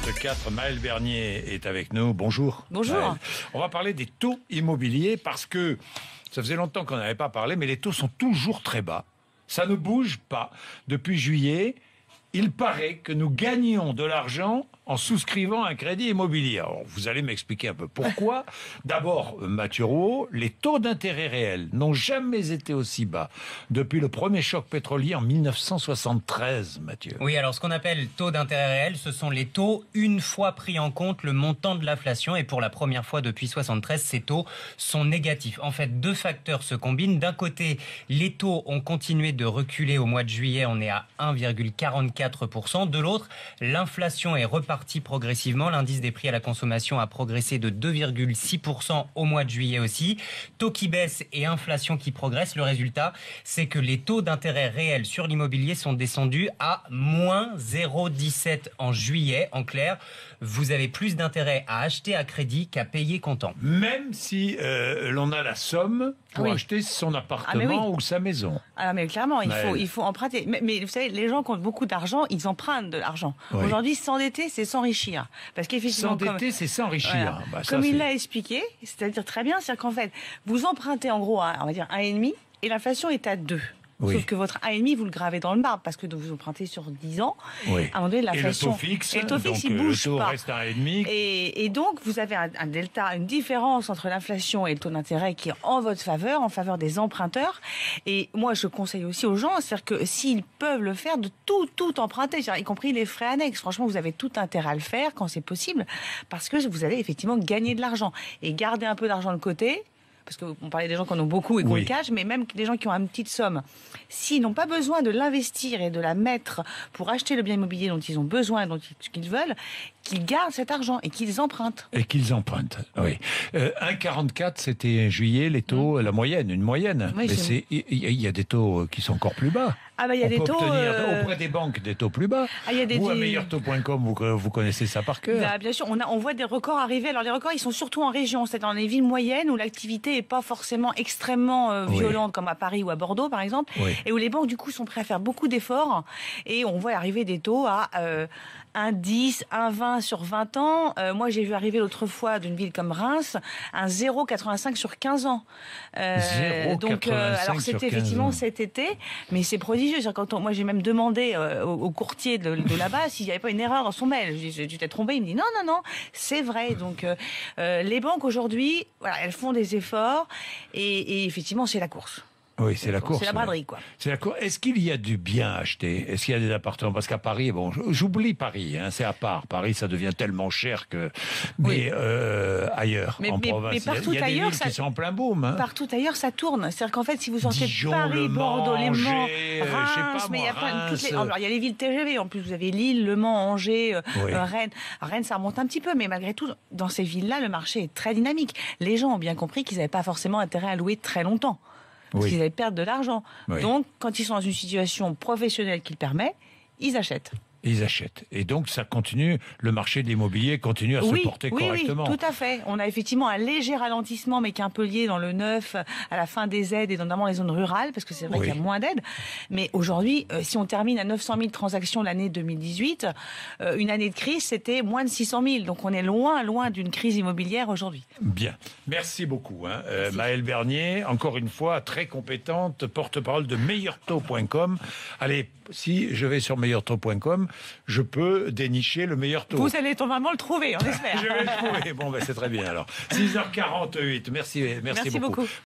20h44, Maëlle Bernier est avec nous. Bonjour. Bonjour. Maëlle. On va parler des taux immobiliers parce que ça faisait longtemps qu'on n'avait pas parlé, mais les taux sont toujours très bas. Ça ne bouge pas. Depuis juillet, il paraît que nous gagnons de l'argent en souscrivant un crédit immobilier. Alors, vous allez m'expliquer un peu pourquoi. D'abord, Mathieu Rouault, les taux d'intérêt réels n'ont jamais été aussi bas depuis le premier choc pétrolier en 1973, Mathieu. Oui, alors ce qu'on appelle taux d'intérêt réel, ce sont les taux une fois pris en compte le montant de l'inflation. Et pour la première fois depuis 1973, ces taux sont négatifs. En fait, deux facteurs se combinent. D'un côté, les taux ont continué de reculer au mois de juillet. On est à 1,44%. De l'autre, l'inflation est repartie progressivement. L'indice des prix à la consommation a progressé de 2,6% au mois de juillet aussi. Taux qui baisse et inflation qui progresse. Le résultat, c'est que les taux d'intérêt réels sur l'immobilier sont descendus à moins 0,17 en juillet. En clair, vous avez plus d'intérêt à acheter à crédit qu'à payer comptant. Même si l'on a la somme pour acheter son appartement ou sa maison. Ah mais clairement, il faut emprunter. Mais vous savez, les gens qui ont beaucoup d'argent, ils empruntent de l'argent. Oui. Aujourd'hui, s'endetter, c'est s'enrichir. Parce qu'effectivement, s'endetter, c'est s'enrichir. Voilà. Bah, comme il l'a expliqué, c'est-à-dire très bien, c'est-à-dire qu'en fait, vous empruntez en gros, on va dire 1,5 et l'inflation est à 2. Oui. Sauf que votre 1,5, vous le gravez dans le marbre parce que vous empruntez sur 10 ans. Oui. À un moment donné, l'inflation. Et le taux fixe. Et le taux fixe, donc, il bouge le taux pas. reste à 1,5. Et donc, vous avez un delta, une différence entre l'inflation et le taux d'intérêt qui est en votre faveur, en faveur des emprunteurs. Et moi, je conseille aussi aux gens, c'est-à-dire que s'ils peuvent le faire, de tout emprunter, y compris les frais annexes. Franchement, vous avez tout intérêt à le faire quand c'est possible, parce que vous allez effectivement gagner de l'argent. Et garder un peu d'argent de côté, parce qu'on parlait des gens qui en ont beaucoup et qui le cachent, mais même des gens qui ont une petite somme, s'ils n'ont pas besoin de l'investir et de la mettre pour acheter le bien immobilier dont ils ont besoin, qu'ils veulent, qu'ils gardent cet argent et qu'ils empruntent. Et qu'ils empruntent, oui. 1,44, c'était juillet, les taux, la moyenne, une moyenne. Oui, mais il y a des taux qui sont encore plus bas. Ah bah il y a On des peut taux obtenir auprès des banques des taux plus bas. Ah, y a vous, à meilleurtaux.com, vous connaissez ça par cœur. Bah, bien sûr, on voit des records arriver. Alors les records, ils sont surtout en région, c'est-à-dire dans les villes moyennes où l'activité est pas forcément extrêmement violente, comme à Paris ou à Bordeaux par exemple, et où les banques du coup sont prêts à faire beaucoup d'efforts. Et on voit arriver des taux à 1,10, 1,20 sur 20 ans. Moi, j'ai vu arriver l'autre fois d'une ville comme Reims un 0,85 sur 15 ans. Donc, alors c'était effectivement cet été, mais c'est prodigieux. Moi, j'ai même demandé au courtier de là-bas s'il n'y avait pas une erreur dans son mail. Je dis, tu t'es trompé. Il me dit non, c'est vrai. Donc, les banques aujourd'hui, voilà, elles font des efforts et effectivement, c'est la course. Oui, c'est la course. C'est la braderie, quoi. C'est la course. Est-ce qu'il y a du bien à acheter? Est-ce qu'il y a des appartements? Parce qu'à Paris, bon, j'oublie Paris, c'est à part. Paris, ça devient tellement cher que. Mais ailleurs, en province, mais partout il y a des ailleurs, villes qui sont en plein boom. Partout ailleurs, ça tourne. C'est-à-dire qu'en fait, si vous sortez Dijon, de Paris, Bordeaux, Les Mans, Reims, mais il y a alors, il y a les villes TGV. En plus, vous avez Lille, Le Mans, Angers, Rennes. Rennes, ça remonte un petit peu, mais malgré tout, dans ces villes-là, le marché est très dynamique. Les gens ont bien compris qu'ils n'avaient pas forcément intérêt à louer très longtemps. Parce qu'ils allaient perdre de l'argent. Donc, quand ils sont dans une situation professionnelle qui le permet, ils achètent. Ils achètent. Et donc, ça continue, le marché de l'immobilier continue à se porter correctement. Oui, tout à fait. On a effectivement un léger ralentissement, mais qui est un peu lié dans le neuf, à la fin des aides et notamment les zones rurales, parce que c'est vrai qu'il y a moins d'aides. Mais aujourd'hui, si on termine à 900 000 transactions l'année 2018, une année de crise, c'était moins de 600 000. Donc, on est loin d'une crise immobilière aujourd'hui. Bien. Merci beaucoup. Maëlle Bernier, encore une fois, très compétente, porte-parole de meilleurtaux.com. Allez, si je vais sur meilleurtaux.com, je peux dénicher le meilleur taux. Vous allez normalement le trouver, on espère. Je vais le trouver. Bon, c'est très bien alors. 6h48. Merci beaucoup.